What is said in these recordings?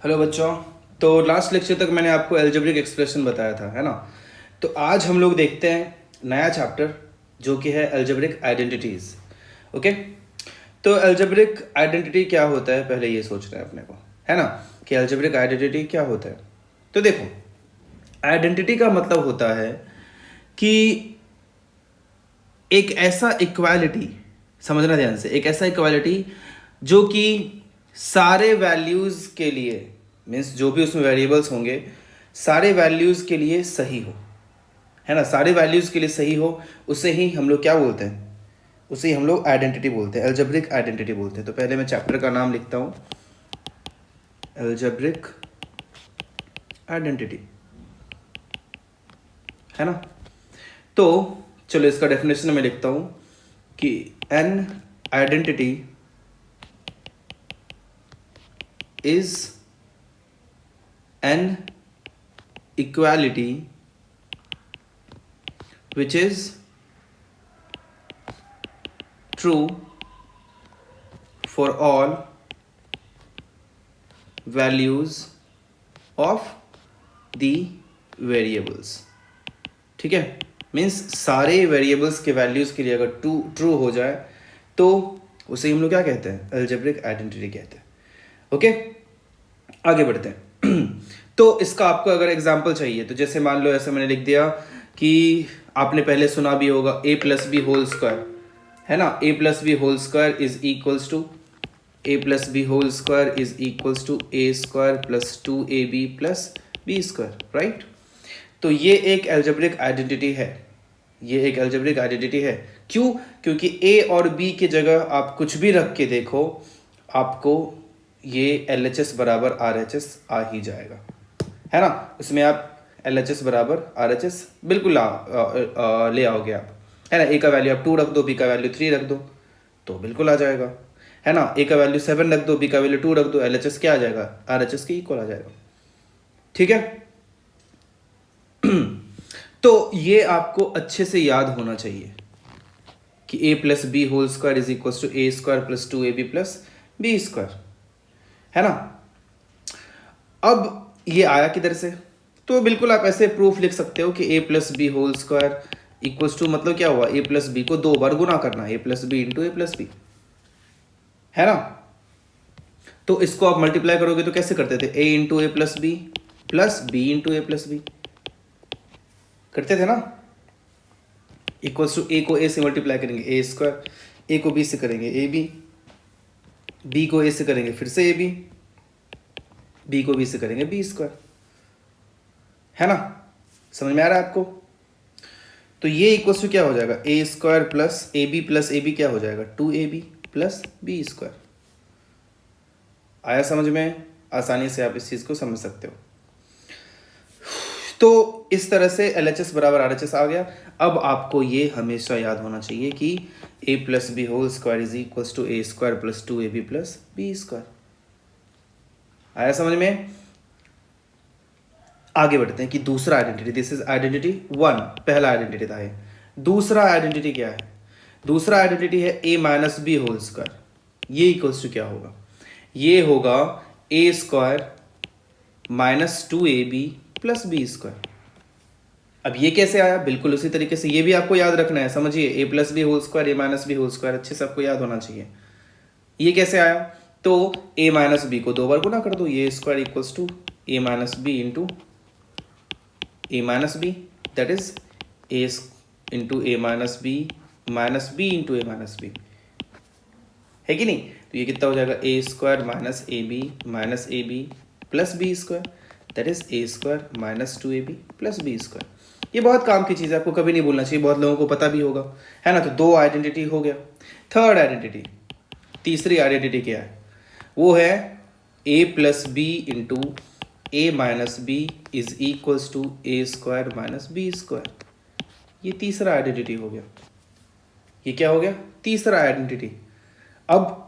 Hello बच्चों। तो last lecture तक मैंने आपको एल्जेब्रिक एक्सप्रेशन बताया था, है ना। तो आज हम लोग देखते हैं नया चैप्टर जो कि है एल्जेब्रिक आइडेंटिटीज। ओके। तो एल्जेब्रिक आइडेंटिटी क्या होता है, पहले ये सोचना है अपने को, है ना, कि एल्जेब्रिक आइडेंटिटी क्या होता है। तो देखो, आइडेंटिटी का मतलब होता है कि एक ऐसा इक्वालिटी, समझना ध्यान से, एक ऐसा इक्वालिटी जो कि सारे वैल्यूज के लिए, मीन्स जो भी उसमें वेरिएबल्स होंगे सारे वैल्यूज के लिए सही हो, है ना, सारे वैल्यूज के लिए सही हो, उसे ही हम लोग क्या बोलते हैं, उसे ही हम लोग आइडेंटिटी बोलते हैं, एल्जेब्रिक आइडेंटिटी बोलते हैं। तो पहले मैं चैप्टर का नाम लिखता हूं, एल्जेब्रिक आइडेंटिटी, है ना। तो चलो इसका डेफिनेशन में लिखता हूं कि an identity is an equality which is true for all values of the variables। ठीक है, मीन्स सारे वेरिएबल्स के वैल्यूज के लिए अगर ट्रू हो जाए तो उसे हम लोग क्या कहते हैं, एल्जेब्रिक आइडेंटिटी कहते हैं। ओके, आगे बढ़ते हैं। तो इसका आपको अगर एग्जांपल चाहिए तो जैसे मान लो ऐसे मैंने लिख दिया कि आपने पहले सुना भी होगा a plus B whole square, है ना, a plus B whole square is equals to a plus B whole square is equals to a square plus 2ab plus B square, right. तो ये एक एल्जेब्रिक आइडेंटिटी है, ये एक algebraic identity है। क्यों? क्योंकि a और b की जगह आप कुछ भी रख के देखो, आपको ये LHS बराबर RHS आ ही जाएगा, है ना। उसमें आप LHS बराबर RHS बिल्कुल ले आओगे आप, है ना। a का वैल्यू आप 2 रख दो, b का वैल्यू 3 रख दो तो बिल्कुल आ जाएगा, है ना। a का वैल्यू 7 रख दो, b का वैल्यू 2 रख दो, LHS क्या आ जाएगा, RHS के इक्वल आ जाएगा। ठीक है। तो ये आपको अच्छे से याद होना चाहिए कि a plus B whole square is equal to a square plus 2ab plus B square, है ना। अब ये आया किधर से, तो बिल्कुल आप ऐसे प्रूफ लिख सकते हो कि a plus B whole square equals to, मतलब क्या हुआ, a प्लस बी को 2 बार गुना करना, a plus B into a plus B, है ना। तो इसको आप मल्टीप्लाई करोगे तो कैसे करते थे, a into A plus B into A plus B करते थे ना। इक्वल्स टू ए को a से मल्टीप्लाई करेंगे ए स्क्वायर, ए को b से करेंगे ए बी को a से करेंगे फिर से ए बी को b से करेंगे बी स्क्वायर, है ना। समझ में आ रहा है आपको। तो ये इक्वल्स टू क्या हो जाएगा, a square plus A B क्या हो जाएगा, 2ab प्लस बी स्क्वायर। आया समझ में, आसानी से आप इस चीज को समझ सकते हो। तो इस तरह से LHS बराबर RHS आ गया। अब आपको ये हमेशा याद होना चाहिए कि a plus B whole square is equals to A square plus 2ab plus B square. आया समझ में। आगे बढ़ते हैं कि दूसरा आइडेंटिटी, दिस इज आइडेंटिटी 1, पहला आइडेंटिटी था ये। दूसरा आइडेंटिटी क्या है, दूसरा आइडेंटिटी है a minus B whole square. ये इक्वल्स टू क्या होगा, ये होगा a square minus 2ab plus B square. अब ये कैसे आया, बिल्कुल उसी तरीके से ये भी आपको याद रखना है, समझिए, a plus B whole square A minus B whole square अच्छे से आपको याद होना चाहिए। ये कैसे आया, तो a माइनस बी को 2 बार गुना कर दो, ये square equals to a minus b into A minus b, that is a into A minus b into A minus b, है कि नहीं। तो ये कितना हो जाएगा, a square minus a b plus B square, that is a square minus 2ab plus B square. ये बहुत काम की चीज़ है, आपको कभी नहीं भूलना चाहिए, बहुत लोगों को पता भी होगा, है ना। तो 2 आइडेंटिटी हो गया। थर्ड आइडेंटिटी, तीसरी आइडेंटिटी क्या है, वो है a plus B into A minus B is equals to A square minus B square. ये तीसरा आइडेंटिटी हो गया। ये क्या हो गया, तीसरा आइडेंटिटी। अब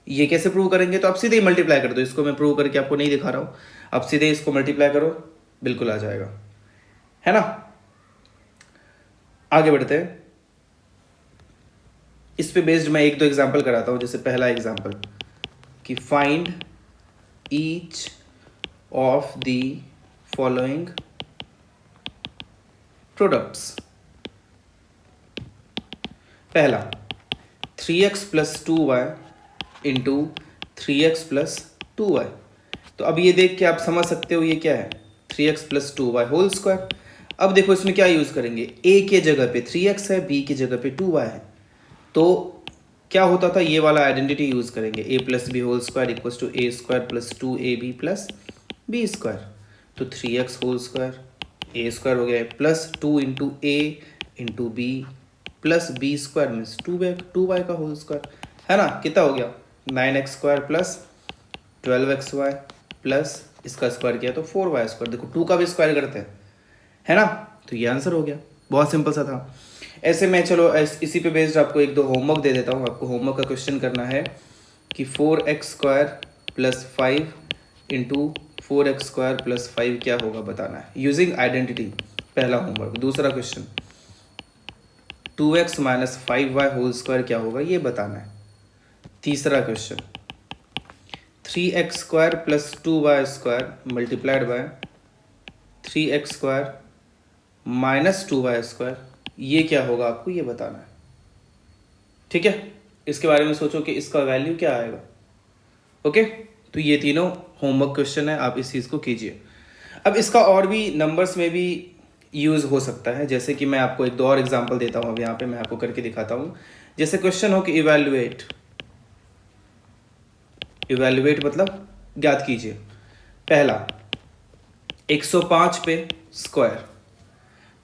ये कैसे प्रूव करेंगे, तो आप सीधे ही मल्टीप्लाई कर दो, इसको मैं प्रूव करके आपको नहीं दिखा रहा हूं, आप सीधे इसको मल्टीप्लाई करो, बिल्कुल आ जाएगा, है ना। आगे बढ़ते हैं, इस पे बेस्ड मैं एक दो एग्जांपल कराता हूं। जैसे पहला एग्जांपल कि find each of the following products. पहला 3x plus 2y into 3x plus 2y। तो अब ये देख के आप समझ सकते हो ये क्या है, 3x plus 2y whole square. अब देखो इसमें क्या यूज़ करेंगे, a के जगह पे 3x है, b की जगह पे 2y है, तो क्या होता था, ये वाला आइडेंटिटी यूज़ करेंगे, a plus B whole square equal to A square plus 2ab plus B square. तो 3x whole square a square हो गया plus 2 into a into b plus B square means 2y का whole square, है ना। कितना हो गया 9x square plus 12xy plus इसका स्क्वायर किया तो 4y स्क्वायर। देखो 2 का भी स्क्वायर करते हैं, है ना। तो ये आंसर हो गया, बहुत सिंपल सा था। ऐसे में चलो इसी पे बेस्ड आपको एक दो होमवर्क दे देता हूँ। आपको होमवर्क का क्वेश्चन करना है कि 4x square plus 5 into 4x square plus 5 क्या होगा बताना है यूजिंग आइडेंटिटी, पहला होमवर्क। दूसरा question 2x minus 5y whole square क्या होगा ये बताना है। तीसरा question 3x square plus 2y square multiplied by 3x square minus 2y square ये क्या होगा आपको ये बताना है, ठीक है। इसके बारे में सोचो कि इसका वैल्यू क्या आएगा। ओके, तो ये तीनों होमवर्क क्वेश्चन है, आप इस चीज़ को कीजिए। अब इसका और भी नंबर्स में भी यूज़ हो सकता है, जैसे कि मैं आपको एक दो और एग्जांपल देता हूँ। अब यहाँ पे मैं आपको करके दिखाता हूँ। जैसे क्वेश्चन हो कि इवैल्यूएट मतलब ज्ञात कीजिए। पहला 105 पे स्क्वायर,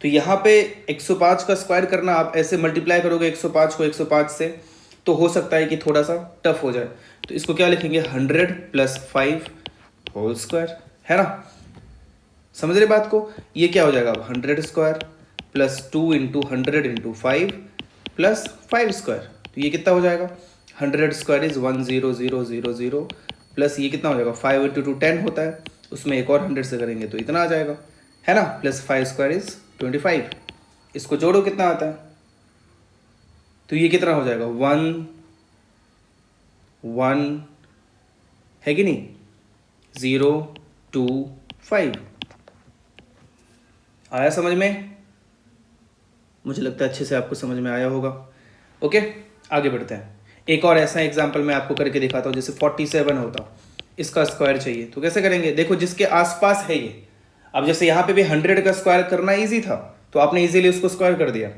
तो यहाँ पे 105 का स्क्वायर करना आप ऐसे मल्टीप्लाई करोगे 105 को 105 से, तो हो सकता है कि थोड़ा सा टफ हो जाए। तो इसको क्या लिखेंगे 100 प्लस 5 होल स्क्वायर, है ना। समझ रहे बात को, ये क्या हो जाएगा 100 square plus 2 into 100 into 5 plus 5 square. तो ये कितना हो जाएगा 100 स्क्वायर इज 10000 प्लस ये कितना हो जाएगा 5 इंटू 2 10 होता है, उसमें एक और 100 से करेंगे तो इतना आ जाएगा, है ना, प्लस 5 स्क्वायर इज 25। इसको जोड़ो कितना आता है, तो ये कितना हो जाएगा 1 1 है कि नहीं 0 2 5। आया समझ में, मुझे लगता है अच्छे से आपको समझ में आया होगा। ओके, आगे बढ़ते हैं। एक और ऐसा एग्जांपल मैं आपको करके दिखाता हूँ। जैसे 47 होता, इसका स्क्वायर चाहिए, तो कैसे करेंगे, देखो जिसके आसपास है ये। अब जैसे यहाँ पे भी 100 का स्क्वायर करना इजी था, तो आपने इजीली उसको स्क्वायर कर दिया।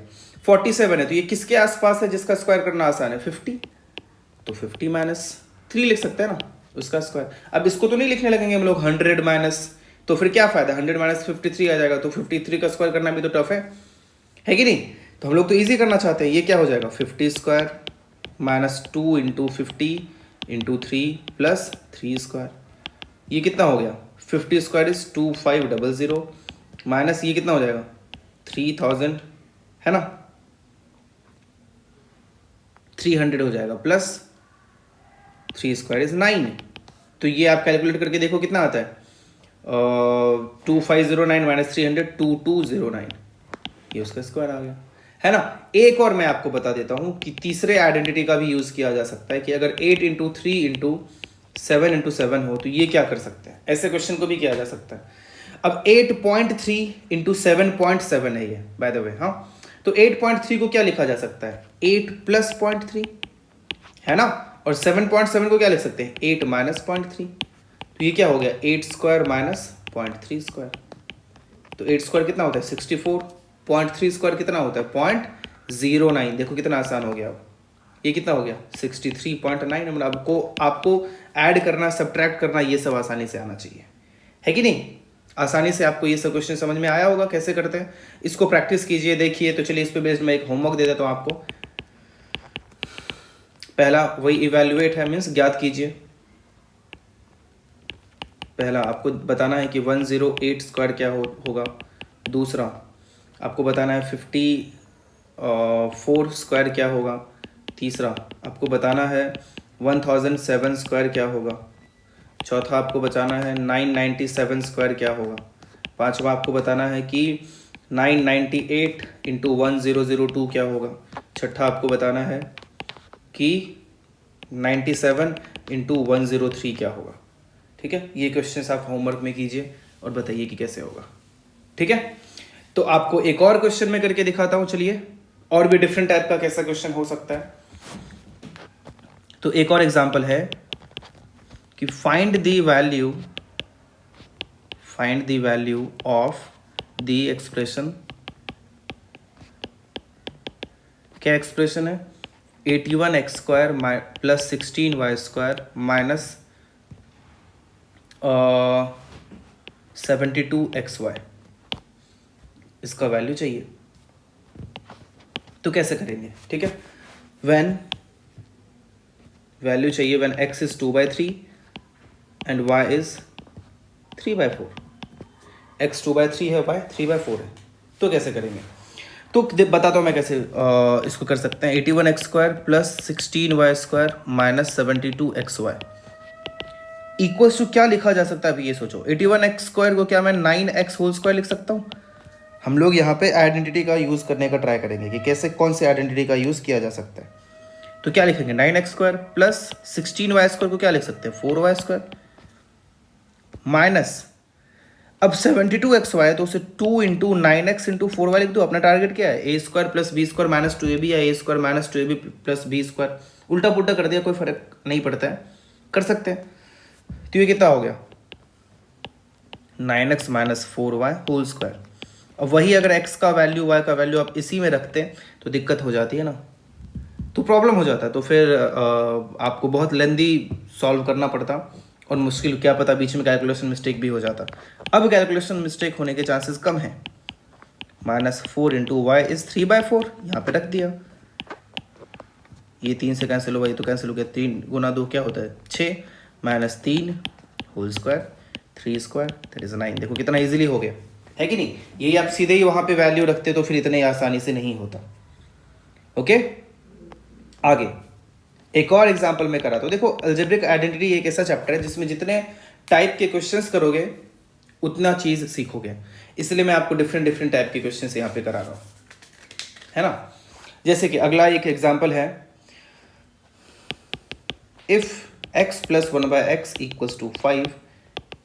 47 है, तो ये किसके आसपास है जिसका स्क्वायर करना आसान है 50, तो 50 माइनस 3 लिख सकते हैं ना उसका स्क्वायर। अब इसको तो नहीं लिखने लगेंगे हम लोग 100 माइनस, तो फिर क्या फायदा, 100 माइनस 53 आ जाएगा, तो 53 का स्क्वायर करना भी तो टफ है कि नहीं। तो हम लोग तो इजी करना चाहते हैं। ये क्या हो जाएगा 50 square minus 2 into 50 into 3 plus 3 square. ये कितना हो गया 50 स्क्वायर इज 2500 माइनस ये कितना हो जाएगा 3000, है ना, 300 हो जाएगा प्लस 3 स्क्वायर इज 9। तो ये आप कैलकुलेट करके देखो कितना आता है 2509 माइनस 300 2209, ये उसका स्क्वायर आ गया, है ना। एक और मैं आपको बता देता हूं कि तीसरे आइडेंटिटी का भी यूज किया जा सकता है कि अगर 8 इंटू 3 इंटू 7 इंटू 7 हो तो ये क्या कर सकते हैं, ऐसे क्वेश्चन को भी किया जा सकता है। अब 8.3 इंटू 7.7 है ये बाय द वे, हाँ। तो 8.3 को क्या लिखा जा सकता है 8 प्लस 0.3, है ना, और 7.7 को क्या लिख सकते हैं 8 माइनस 0.3। तो ये क्या हो गया 8 स्क्वायर माइनस 0.3 स्क्वायर। तो 8 स्क्वायर कितना होता है 64, 0.3 स्क्वायर कितना होता है 0.09। देखो कितना आसान हो गया। अब ये कितना हो गया 63.9। मतलब आपको ऐड करना सब्ट्रैक्ट करना ये सब आसानी से आना चाहिए, है कि नहीं। आसानी से आपको ये सब क्वेश्चन समझ में आया होगा कैसे करते हैं। इसको प्रैक्टिस कीजिए, देखिए। तो चलिए इस पे बेस्ड मैं एक होमवर्क दे देता हूँ आपको। पहला वही इवैल्यूएट है, मीन्स ज्ञात कीजिए। पहला आपको बताना है कि 108 स्क्वायर क्या होगा। दूसरा आपको बताना है 54 स्क्वायर क्या होगा। तीसरा आपको बताना है 1007 स्क्वायर क्या होगा। चौथा आपको बताना है 997 स्क्वायर क्या होगा। पांचवा आपको बताना है कि 998 इंटू 1002 क्या होगा। छठा आपको बताना है कि 97 इंटू 103 क्या होगा। ठीक है, ये क्वेश्चन आप होमवर्क में कीजिए और बताइए कि कैसे होगा। ठीक है, तो आपको एक और क्वेश्चन में करके दिखाता हूं, चलिए, और भी डिफरेंट टाइप का कैसा क्वेश्चन हो सकता है। तो एक और एग्जांपल है कि find the value of the expression, क्या एक्सप्रेशन है, 81x² plus 16y² minus 72xy, इसका वैल्यू चाहिए। तो कैसे करेंगे, ठीक है, वैल्यू चाहिए when x is 2/3 and y is 3/4। x 2/3 है, y 3/4 है। तो कैसे करेंगे, तो बताता हूँ मैं कैसे इसको कर सकते हैं। 81x² plus 16y² minus 72xy equals to क्या लिखा जा सकता है, अभी ये सोचो। 81x² को क्या मैं 9x² लिख सकता हूँ। हम लोग यहाँ पे आइडेंटिटी का यूज़ करने का ट्राई करेंगे कि कैसे, कौन से आइडेंटिटी का यूज़ किया जा सकता है। तो क्या लिखेंगे, 9x² प्लस 16y² को क्या लिख सकते हैं, 4y² माइनस, अब 72xy है तो उसे 2 इंटू 9x इंटू 4y लिख दो। अपना टारगेट क्या है, a² plus b² minus 2ab या a² minus 2ab plus b²। उल्टा पुल्टा कर दिया, कोई फर्क नहीं पड़ता है, कर सकते हैं। तो ये कितना हो गया, 9x minus 4y whole square. अब वही अगर x का वैल्यू y का वैल्यू आप इसी में रखते हैं तो दिक्कत हो जाती है ना, तो प्रॉब्लम हो जाता है। तो फिर आपको बहुत लेंदी सॉल्व करना पड़ता और मुश्किल, क्या पता बीच में कैलकुलेशन मिस्टेक भी हो जाता। अब कैलकुलेशन मिस्टेक होने के चांसेस कम हैं। माइनस 4 इंटू वाई इज 3/4, यहाँ पे रख दिया। ये 3 से कैंसिल हुआ, ये तो कैंसिल हो गया। 3 गुना 2 क्या होता है, 6 minus 3 whole square 3² that is 9। देखो कितना इजीली हो गया है कि नहीं। यही आप सीधे ही वहाँ पे वैल्यू रखते तो फिर इतने आसानी से नहीं होता। ओके, आगे एक और एग्जांपल में करा। तो देखो, अलजेब्रिक आइडेंटिटी एक ऐसा चैप्टर है जिसमें जितने टाइप के क्वेश्चंस करोगे उतना चीज सीखोगे, इसलिए मैं आपको डिफरेंट टाइप के क्वेश्चंस यहाँ पे करा रहा हूँ, है ना। जैसे कि अगला एक एग्जांपल है, if x plus 1/x equals to 5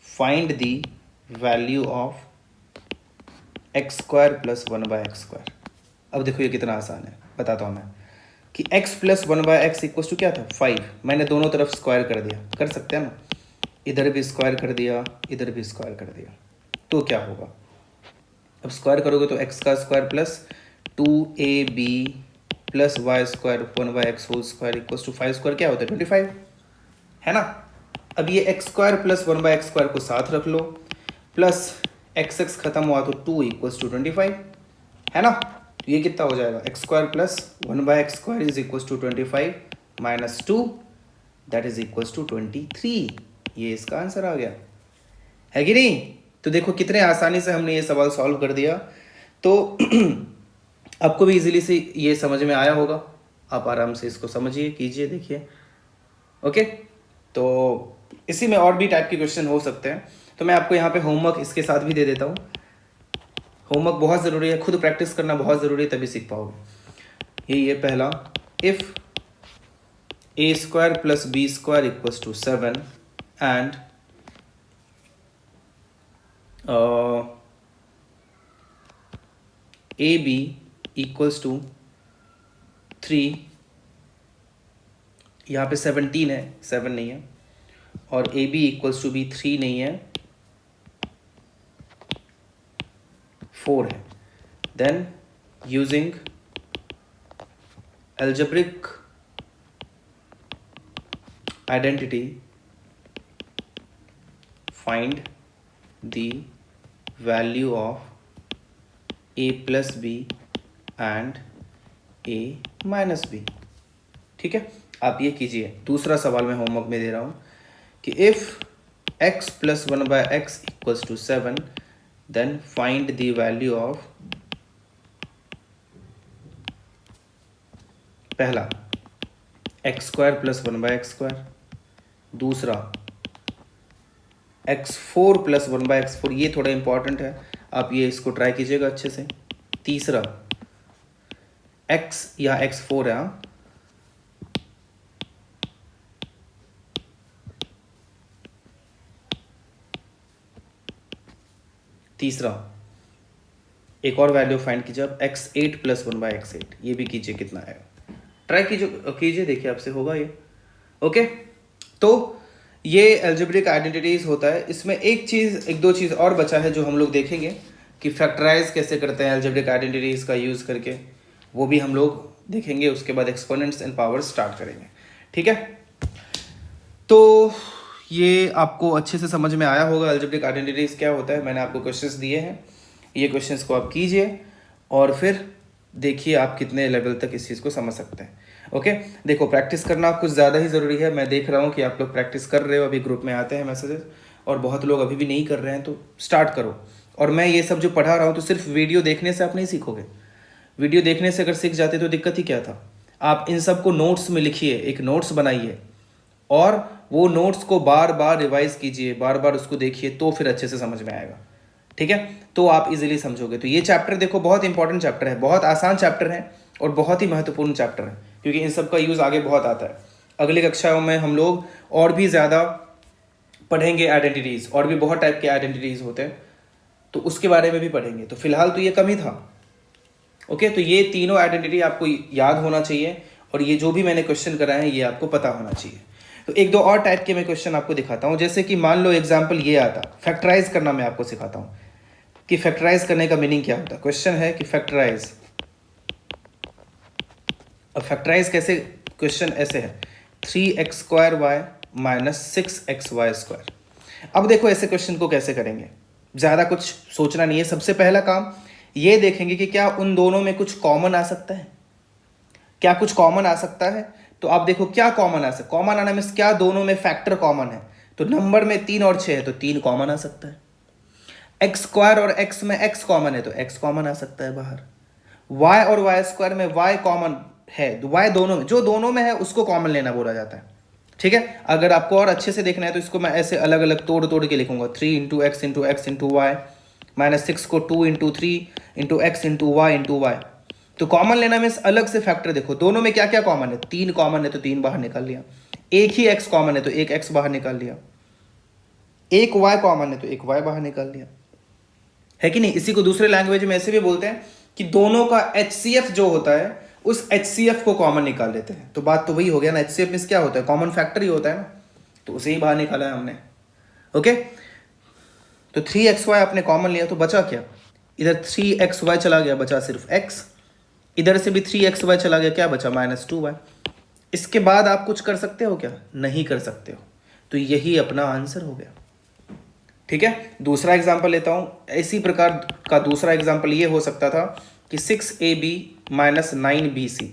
find the value of x² plus 1/x²। अब देखो ये कितना आसान है, बताता हूँ मैं कि x plus 1/x equals to क्या था, 5। मैंने दोनों तरफ स्क्वायर कर दिया, कर सकते हैं ना, इधर भी स्क्वायर कर दिया, इधर भी स्क्वायर कर दिया। तो क्या होगा, अब स्क्वायर करोगे तो x का square plus 2ab plus y² 1/x whole square equals to 5² क्या होता है, 25, है ना। अब ये x² प्लस 1/x² को साथ रख लो, प्लस x खत्म हुआ तो 2 इक्वल्स टू 25, है ना। तो ये कितना हो जाएगा, x² plus 1/x² is equals to 25 minus 2 that is equals to 23। ये इसका आंसर आ गया, है कि नहीं। तो देखो कितने आसानी से हमने ये सवाल सॉल्व कर दिया। तो आपको भी इजीली से ये समझ में आया होगा, आप आराम से इसको समझिए, कीजिए, देखिए। ओके, तो इसी में और भी टाइप के क्वेश्चन हो सकते हैं। तो मैं आपको यहाँ पे होमवर्क इसके साथ भी दे देता हूँ। होमवर्क बहुत ज़रूरी है, खुद प्रैक्टिस करना बहुत ज़रूरी है, तभी सीख पाओगे। यही है पहला, if a² plus b² equals to 7 and ab equals to 3, यहाँ पे 17 है, 7 नहीं है, और ab इक्वल्स टू भी 3 नहीं है, 4 है। Then using algebraic identity find the value of a plus b and a minus b। ठीक है, आप ये कीजिए। दूसरा सवाल मैं होमवर्क में दे रहा हूँ कि if x plus 1/x equals to 7 then find the value of, पहला x² प्लस 1/x², दूसरा x4 प्लस 1/x4, ये थोड़ा इंपॉर्टेंट है, आप ये इसको ट्राई कीजिएगा अच्छे से। तीसरा x या x4 है, हाँ, तीसरा एक और वैल्यू फाइंड कीजिए आप, x8 + 1/x8, ये भी कीजिए कितना आएगा, ट्राई कीजिए देखिए आपसे होगा ये। ओके, तो ये एल्जेब्रिक आइडेंटिटीज होता है। इसमें एक दो चीज़ और बचा है जो हम लोग देखेंगे कि फैक्टराइज कैसे करते हैं एल्जेब्रिक आइडेंटिटीज का यूज़ करके, वो भी हम लोग देखेंगे। उसके बाद एक्सपोनेंट्स एंड पावर्स स्टार्ट करेंगे, ठीक है। तो ये आपको अच्छे से समझ में आया होगा एल्जेब्रिक आइडेंटिटीज क्या होता है। मैंने आपको क्वेश्चंस दिए हैं, ये क्वेश्चंस को आप कीजिए और फिर देखिए आप कितने लेवल तक इस चीज़ को समझ सकते हैं। ओके, देखो प्रैक्टिस करना कुछ ज़्यादा ही ज़रूरी है। मैं देख रहा हूँ कि आप लोग प्रैक्टिस कर रहे हो, अभी ग्रुप में आते हैं मैसेजेस, और बहुत लोग अभी भी नहीं कर रहे हैं, तो स्टार्ट करो। और मैं ये सब जो पढ़ा रहा हूँ तो सिर्फ वीडियो देखने से आप नहीं सीखोगे। वीडियो देखने से अगर सीख जाते तो दिक्कत ही क्या था। आप इन सब को नोट्स में लिखिए, एक नोट्स बनाइए और वो नोट्स को बार बार रिवाइज कीजिए, बार बार उसको देखिए, तो फिर अच्छे से समझ में आएगा, ठीक है। तो आप इजीली समझोगे। तो ये चैप्टर देखो बहुत इंपॉर्टेंट चैप्टर है, बहुत आसान चैप्टर है और बहुत ही महत्वपूर्ण चैप्टर है, क्योंकि इन सब का यूज़ आगे बहुत आता है। अगली कक्षाओं में हम लोग और भी ज़्यादा पढ़ेंगे आइडेंटिटीज़, और भी बहुत टाइप के आइडेंटिटीज़ होते हैं, तो उसके बारे में भी पढ़ेंगे। तो फिलहाल तो ये कम ही था। ओके, तो ये तीनों आइडेंटिटी आपको याद होना चाहिए, और ये जो भी मैंने क्वेश्चन कराए हैं ये आपको पता होना चाहिए। तो एक दो और टाइप के मैं क्वेश्चन आपको दिखाता हूँ। जैसे कि मान लो एग्जाम्पल ये आता, फैक्टराइज करना मैं आपको सिखाता हूँ कि फैक्टराइज करने का मीनिंग क्या होता है। क्वेश्चन है कि फैक्टराइज, अब फैक्टराइज कैसे, क्वेश्चन ऐसे है 3x² - 6xy²। अब देखो ऐसे क्वेश्चन को कैसे करेंगे, ज़्यादा कुछ सोचना नहीं है। सबसे पहला काम ये देखेंगे कि क्या उन दोनों में कुछ कॉमन आ सकता है, क्या कुछ कॉमन आ सकता है। तो आप देखो क्या कॉमन आ सकता है, कॉमन आना मीन्स क्या दोनों में फैक्टर कॉमन है। तो नंबर में 3 और 6 है तो 3 कॉमन आ सकता है। x² और x में x कॉमन है तो x कॉमन आ सकता है बाहर। y और y² में y कॉमन है, y दोनों में, जो दोनों में है उसको कॉमन लेना बोला जाता है, ठीक है। अगर आपको और अच्छे से देखना है तो इसको मैं ऐसे अलग अलग तोड़ तोड़ के लिखूंगा, 3 × x × x × y -6 को 2 × 3 × x × y। तो कॉमन लेना मीन्स अलग से फैक्टर देखो दोनों में क्या क्या कॉमन है। 3 कॉमन है तो 3 बाहर निकाल लिया, एक ही x कॉमन है तो एक x बाहर निकाल लिया, एक y कॉमन है तो एक y बाहर निकाल लिया, है कि नहीं। इसी को दूसरे लैंग्वेज में ऐसे भी बोलते हैं कि दोनों का HCF जो होता है उस HCF को कॉमन निकाल लेते हैं। तो बात तो वही हो गया ना, HCF मीन्स क्या होता है, कॉमन फैक्टर ही होता है ना, तो उसे ही बाहर निकाला है हमने। ओके, तो 3xy आपने कॉमन लिया तो बचा क्या, इधर 3xy चला गया, बचा सिर्फ x, इधर से भी 3xy चला गया, क्या बचा -2y। इसके बाद आप कुछ कर सकते हो क्या, नहीं कर सकते हो। तो यही अपना आंसर हो गया, ठीक है। दूसरा एग्जाम्पल लेता हूं। इसी प्रकार का दूसरा एग्जाम्पल ये हो सकता था कि 6ab - 9bc।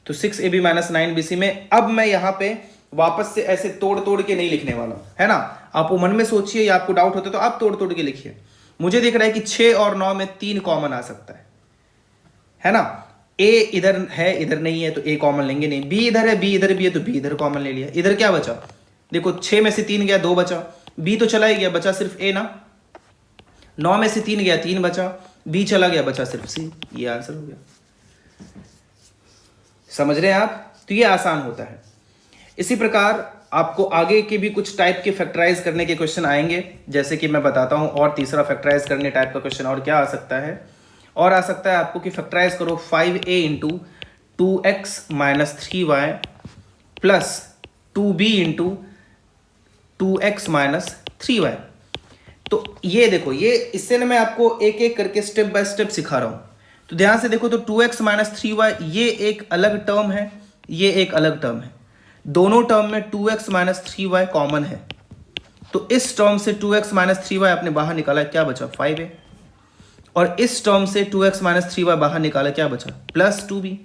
तो 6ab - 9bc में अब मैं यहां पे वापस से ऐसे तोड़ तोड़ के नहीं लिखने वाला, है ना। आप वो मन में सोचिए या आपको डाउट होता तो आप तोड़ तोड़ के लिखिए। मुझे दिख रहा है कि 6 और 9 में 3 कॉमन आ सकता है ना। a इधर है, इधर नहीं है तो a कॉमन लेंगे नहीं, b इधर है, b इधर भी है तो b इधर कॉमन ले लिया। इधर क्या बचा, देखो 6 में से 3 गया, 2 बचा, b तो चला ही गया, बचा सिर्फ a ना। 9 में से 3 गया, 3 बचा, b चला गया, बचा सिर्फ c। ये आंसर हो गया, समझ रहे हैं आप। तो ये आसान होता है। इसी प्रकार आपको आगे के भी कुछ टाइप के फैक्टराइज करने के क्वेश्चन आएंगे, जैसे कि मैं बताता हूं। और तीसरा फैक्टराइज करने टाइप का क्वेश्चन और क्या आ सकता है, और आ सकता है आपको कि फैक्टराइज करो 5a × 2x - 3y + 2b × 2x - 3y। तो ये देखो, ये इससे ना मैं आपको एक एक करके स्टेप बाय स्टेप सिखा रहा हूं। तो ध्यान से देखो, तो 2x - 3y ये एक अलग टर्म है, ये एक अलग टर्म है। दोनों टर्म में 2x - 3y कॉमन है, तो इस टर्म से 2x - 3y आपने बाहर निकाला, क्या बचा 5a। और इस टर्म से 2x - 3y बाहर निकाला, क्या बचा +2b।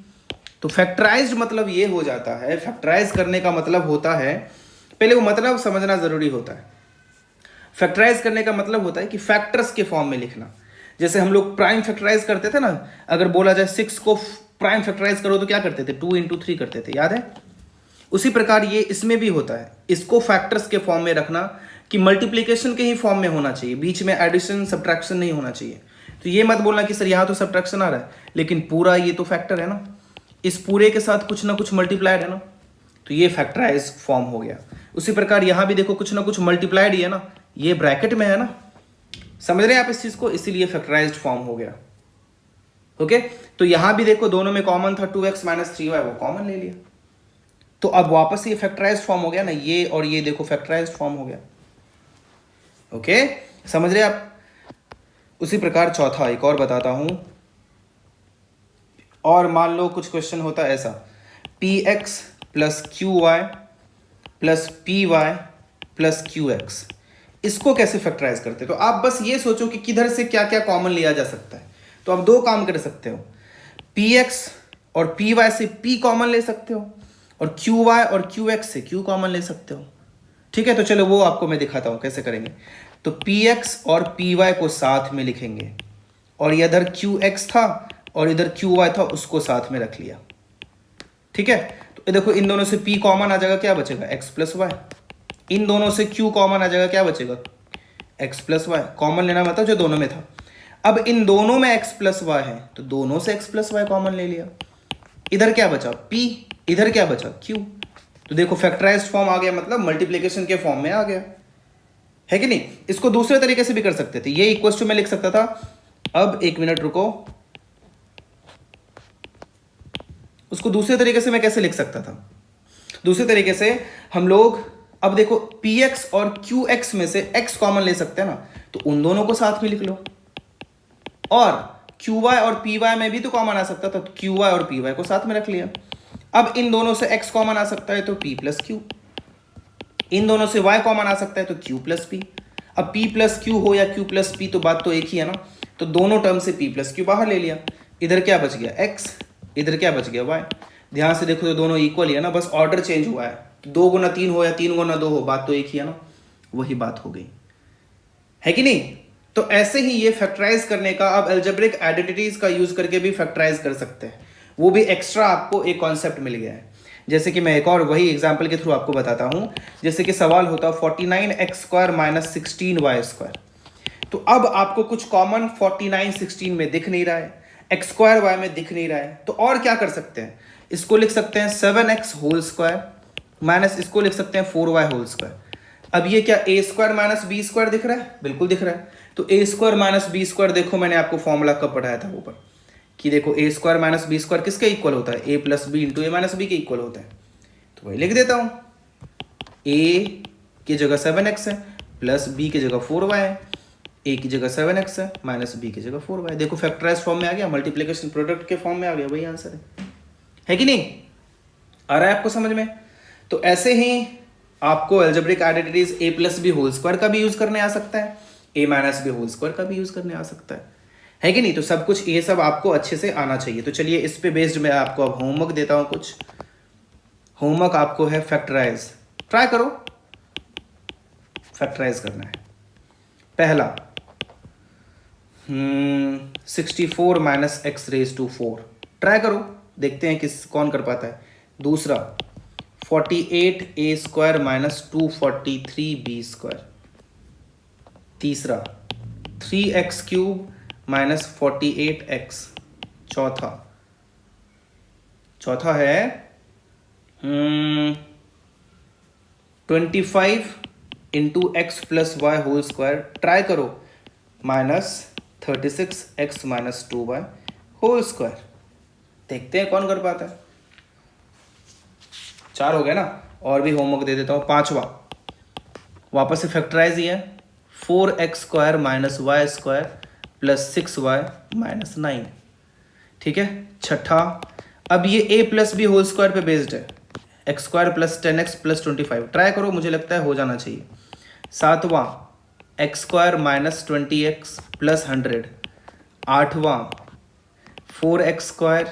तो फैक्टराइज्ड मतलब ये हो जाता है, फैक्टराइज करने का मतलब होता है, पहले वो मतलब समझना जरूरी होता है। फैक्टराइज करने का मतलब होता है कि फैक्टर्स के फॉर्म में लिखना। जैसे हम लोग प्राइम फैक्टराइज करते थे ना, अगर बोला जाए 6 को प्राइम फैक्टराइज करो तो क्या करते थे, 2 × 3 करते थे, याद है। उसी प्रकार ये इसमें भी होता है, इसको फैक्टर्स के फॉर्म में रखना कि मल्टीप्लीकेशन के ही फॉर्म में होना चाहिए, बीच में एडिशन सब्ट्रैक्शन नहीं होना चाहिए। तो ये मत बोलना कि सर यहाँ तो सब्ट्रैक्शन आ रहा है, लेकिन पूरा ये तो फैक्टर है ना, इस पूरे के साथ कुछ ना कुछ मल्टीप्लाइड है ना, तो ये फैक्टराइज फॉर्म हो गया। उसी प्रकार यहाँ भी देखो कुछ ना कुछ मल्टीप्लाइड ही है ना, ये ब्रैकेट में है ना, समझ रहे हैं आप इस चीज को, इसीलिए फैक्टराइज्ड फॉर्म हो गया। ओके, तो यहां भी देखो दोनों में कॉमन था 2x माइनस 3y, वो कॉमन ले लिया, तो अब वापस ये फैक्टराइज्ड फॉर्म हो गया ना, ये और ये देखो फैक्टराइज्ड फॉर्म हो गया। ओके, समझ रहे आप। उसी प्रकार चौथा एक और बताता हूं, और मान लो कुछ क्वेश्चन होता है ऐसा, px plus Q Y plus P Y plus Q X, इसको कैसे फैक्टराइज करते हैं। तो आप बस ये सोचो कि किधर से क्या क्या कॉमन लिया जा सकता है। तो आप दो काम कर सकते हो, px और py से p कॉमन ले सकते हो, और qy और qx से q कॉमन ले सकते हो। ठीक है, तो चलो वो आपको मैं दिखाता हूं कैसे करेंगे। तो px और py को साथ में लिखेंगे, और इधर qx था और इधर qy था, उसको साथ में रख लिया। ठीक है, तो देखो इन दोनों से p कॉमन आ जाएगा, क्या बचेगा x प्लस वाई। इन दोनों से q कॉमन आ जाएगा, क्या बचेगा x प्लस वाई। कॉमन लेना मतलब जो दोनों में था। अब इन दोनों में x प्लस वाई है, तो दोनों से x प्लस वाई कॉमन ले लिया। इधर क्या बचा p, इधर क्या बचा q। तो देखो फैक्टराइज्ड फॉर्म आ गया, मतलब मल्टीप्लिकेशन के फॉर्म में आ गया, है कि नहीं। इसको दूसरे तरीके से भी कर सकते थे, ये इक्वल टू में लिख सकता था। अब एक मिनट रुको, उसको दूसरे तरीके से मैं कैसे लिख सकता था। दूसरे तरीके से हम लोग, अब देखो px और qx में से x कॉमन ले सकते हैं ना, तो उन दोनों को साथ में लिख लो। और qy और py में भी तो कॉमन आ सकता था, तो qy और py को साथ में रख लिया। अब इन दोनों से x कॉमन आ सकता है, तो p प्लस q। इन दोनों से y कॉमन आ सकता है, तो q प्लस p। अब p प्लस q हो या q प्लस p, तो बात तो एक ही है ना। तो दोनों टर्म से p प्लस q बाहर ले लिया। इधर क्या बच गया x, इधर क्या बच गया y। ध्यान से देखो तो दोनों इक्वल ही है ना, बस ऑर्डर चेंज हुआ है। 2 गुना 3 हो या 3 गुना 2 हो, बात तो एक ही है ना, वही बात हो गई, है कि नहीं। तो ऐसे ही ये फैक्टराइज करने का, अब अलजेब्रिक आइडेंटिटीज का यूज करके भी फैक्टराइज कर सकते हैं, वो भी एक्स्ट्रा आपको एक कॉन्सेप्ट मिल गया है। जैसे कि मैं एक और वही एग्जाम्पल के थ्रू आपको बताता हूं। जैसे कि सवाल होता 49x² माइनस 16y²। तो अब आपको कुछ कॉमन 49 16 में दिख नहीं रहा है, x² y में दिख नहीं रहा है, तो और क्या कर सकते हैं। इसको लिख सकते हैं 7x होल स्क्वायर माइनस, इसको लिख सकते हैं 4y होल स्क्वायर। अब ये क्या a² माइनस b² दिख रहा है, बिल्कुल दिख रहा है। तो a² माइनस b², देखो मैंने आपको फॉर्मूला कब पढ़ाया था ऊपर, कि देखो a² माइनस b² किसके इक्वल होता है, a plus B into A minus B के इक्वल होता है। तो वही लिख देता हूं, a की जगह 7x है, प्लस b की जगह 4y है, a की जगह 7x है, माइनस b की जगह 4y। देखो फैक्टराइज फॉर्म में आ गया, मल्टीप्लिकेशन प्रोडक्ट के फॉर्म में आ गया, वही आंसर है कि नहीं। आ रहा है आपको समझ में। तो ऐसे ही आपको algebraic identities a plus B whole square का भी यूज करने आ सकता है, a minus B whole square का भी यूज करने आ सकता है कि नहीं। तो सब कुछ ये सब आपको अच्छे से आना चाहिए। तो चलिए इस पे बेस्ड मैं आपको अब होमवर्क देता हूं। कुछ होमवर्क आपको है फैक्टराइज, ट्राई करो, फैक्टराइज करना है। पहला 64 minus X raise to 4, try करो, देखते हैं कौन कर पाता है। दूसरा 48a² माइनस 243b²। तीसरा 3x³ माइनस 48x। चौथा है 25 into x plus y whole square, try करो, minus 36x minus 2y whole square. देखते हैं कौन कर पाता है। 4 हो गया ना, और भी होमवर्क दे देता हूँ। 5वां वापस से फैक्टराइज ही है, 4x² minus y² plus 6y minus 9। ठीक है। 6ठा, अब ये a plus B whole square पे बेस्ड है, x² plus 10x plus 25, try करो, मुझे लगता है हो जाना चाहिए। 7वां x² minus 20x plus 100। 8वां 4x²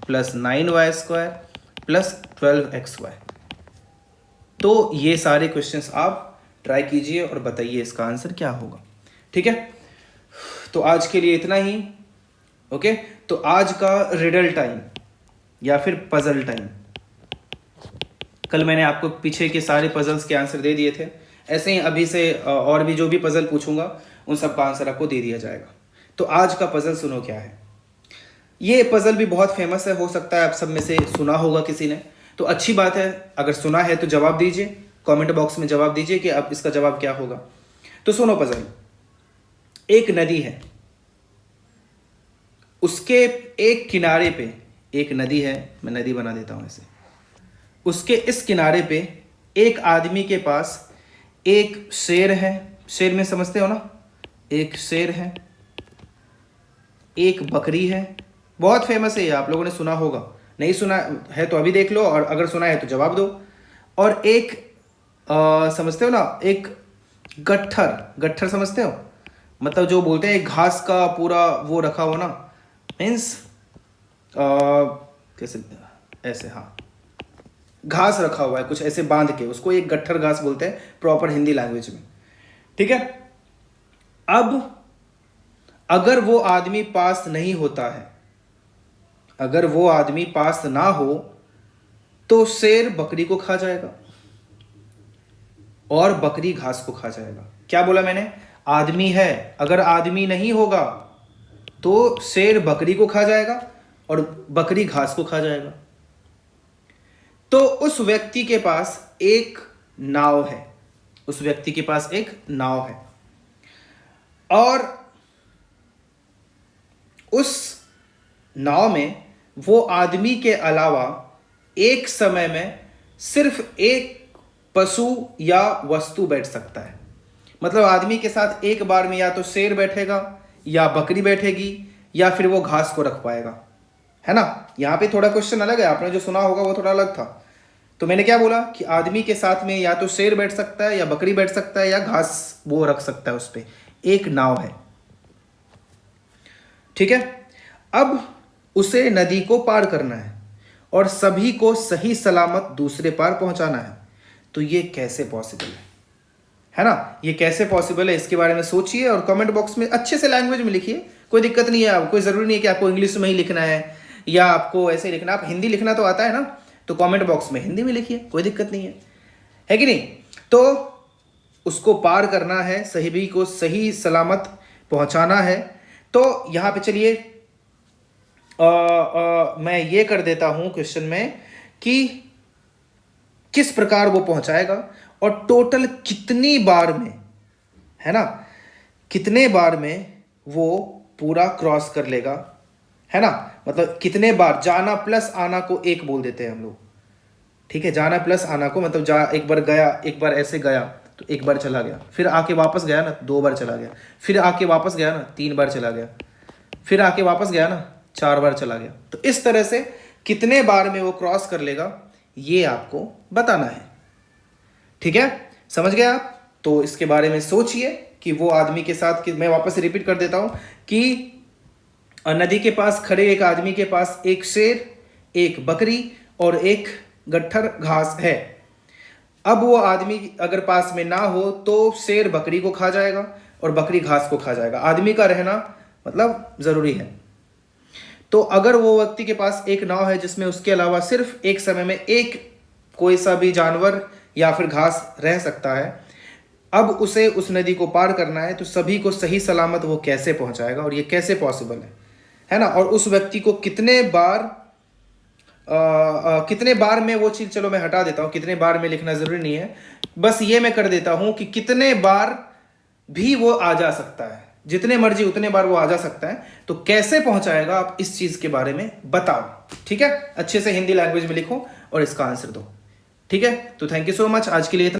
plus 9y² plus 12xy। तो ये सारे क्वेश्चंस आप ट्राई कीजिए और बताइए इसका आंसर क्या होगा। ठीक है, तो आज के लिए इतना ही। ओके, तो आज का रिडल टाइम या फिर पजल टाइम, कल मैंने आपको पीछे के सारे पजल्स के आंसर दे दिए थे, ऐसे ही अभी से और भी जो भी पजल पूछूंगा उन सब का आंसर आपको दे दिया जाएगा। तो आज का पजल सुनो क्या है। ये पजल भी बहुत फेमस है, हो सकता है आप सब में से सुना होगा किसी ने, तो अच्छी बात है, अगर सुना है तो जवाब दीजिए, कमेंट बॉक्स में जवाब दीजिए कि अब इसका जवाब क्या होगा। तो सुनो पजल, एक नदी है, उसके एक किनारे पे एक नदी है, मैं नदी बना देता हूं ऐसे, उसके इस किनारे पे एक आदमी के पास एक शेर है, शेर में समझते हो ना, एक शेर है, एक बकरी है, बहुत फेमस है ये, आप लोगों ने सुना होगा, नहीं सुना है तो अभी देख लो, और अगर सुना है तो जवाब दो। और एक समझते हो ना, एक गट्ठर, गट्ठर समझते हो, मतलब जो बोलते हैं घास का पूरा वो रखा हो ना, मीन्स कैसे, ऐसे, हाँ, घास रखा हुआ है कुछ ऐसे बांध के, उसको एक गट्ठर घास बोलते हैं प्रॉपर हिंदी लैंग्वेज में, ठीक है। अब अगर वो आदमी पास नहीं होता है, अगर वो आदमी पास ना हो तो शेर बकरी को खा जाएगा और बकरी घास को खा जाएगा। क्या बोला मैंने, आदमी है, अगर आदमी नहीं होगा तो शेर बकरी को खा जाएगा और बकरी घास को खा जाएगा। तो उस व्यक्ति के पास एक नाव है, उस व्यक्ति के पास एक नाव है, और उस नाव में वो आदमी के अलावा एक समय में सिर्फ एक पशु या वस्तु बैठ सकता है। मतलब आदमी के साथ एक बार में या तो शेर बैठेगा या बकरी बैठेगी या फिर वो घास को रख पाएगा, है ना। यहाँ पे थोड़ा क्वेश्चन अलग है, आपने जो सुना होगा वो थोड़ा अलग था। तो मैंने क्या बोला कि आदमी के साथ में या तो शेर बैठ सकता है या बकरी बैठ सकता है या घास वो रख सकता है, उस पर एक नाव है, ठीक है। अब उसे नदी को पार करना है और सभी को सही सलामत दूसरे पार पहुंचाना है। तो ये कैसे पॉसिबल है ना, ये कैसे पॉसिबल है, इसके बारे में सोचिए और कमेंट बॉक्स में अच्छे से लैंग्वेज में लिखिए, कोई दिक्कत नहीं है। आप कोई ज़रूरी नहीं है कि आपको इंग्लिश में ही लिखना है या आपको ऐसे ही लिखना, आप हिंदी लिखना तो आता है ना, तो कमेंट बॉक्स में हिंदी में लिखिए, कोई दिक्कत नहीं है कि नहीं। तो उसको पार करना है, सभी को सही सलामत पहुंचाना है। तो यहाँ पे चलिए मैं ये कर देता हूं क्वेश्चन में कि किस प्रकार वो पहुंचाएगा और टोटल कितनी बार में, है ना, कितने बार में वो पूरा क्रॉस कर लेगा, है ना। मतलब कितने बार, जाना प्लस आना को एक बोल देते हैं हम लोग, ठीक है। जाना प्लस आना को मतलब एक बार गया, एक बार ऐसे गया तो एक बार चला गया, फिर आके वापस गया ना 2 बार चला गया, फिर आके वापस गया ना 3 बार चला गया, फिर आके वापस गया ना 4 बार चला गया। तो इस तरह से कितने बार में वो क्रॉस कर लेगा ये आपको बताना है, ठीक है। समझ गए आप। तो इसके बारे में सोचिए कि वो आदमी के साथ, कि मैं वापस रिपीट कर देता हूं कि नदी के पास खड़े एक आदमी के पास एक शेर, एक बकरी और एक गट्ठर घास है। अब वो आदमी अगर पास में ना हो तो शेर बकरी को खा जाएगा और बकरी घास को खा जाएगा। आदमी का रहना मतलब जरूरी है। तो अगर वो व्यक्ति के पास एक नाव है जिसमें उसके अलावा सिर्फ एक समय में एक कोई सा भी जानवर या फिर घास रह सकता है, अब उसे उस नदी को पार करना है, तो सभी को सही सलामत वो कैसे पहुंचाएगा और ये कैसे पॉसिबल है ना। और उस व्यक्ति को कितने बार में वो चीज़, चलो मैं हटा देता हूं, कितने बार में लिखना जरूरी नहीं है, बस ये मैं कर देता हूं कि कितने बार भी वो आ जा सकता है, जितने मर्जी उतने बार वो आ जा सकता है। तो कैसे पहुंचाएगा आप इस चीज के बारे में बताओ, ठीक है। अच्छे से हिंदी लैंग्वेज में लिखो और इसका आंसर दो, ठीक है। तो थैंक यू सो मच, आज के लिए इतना।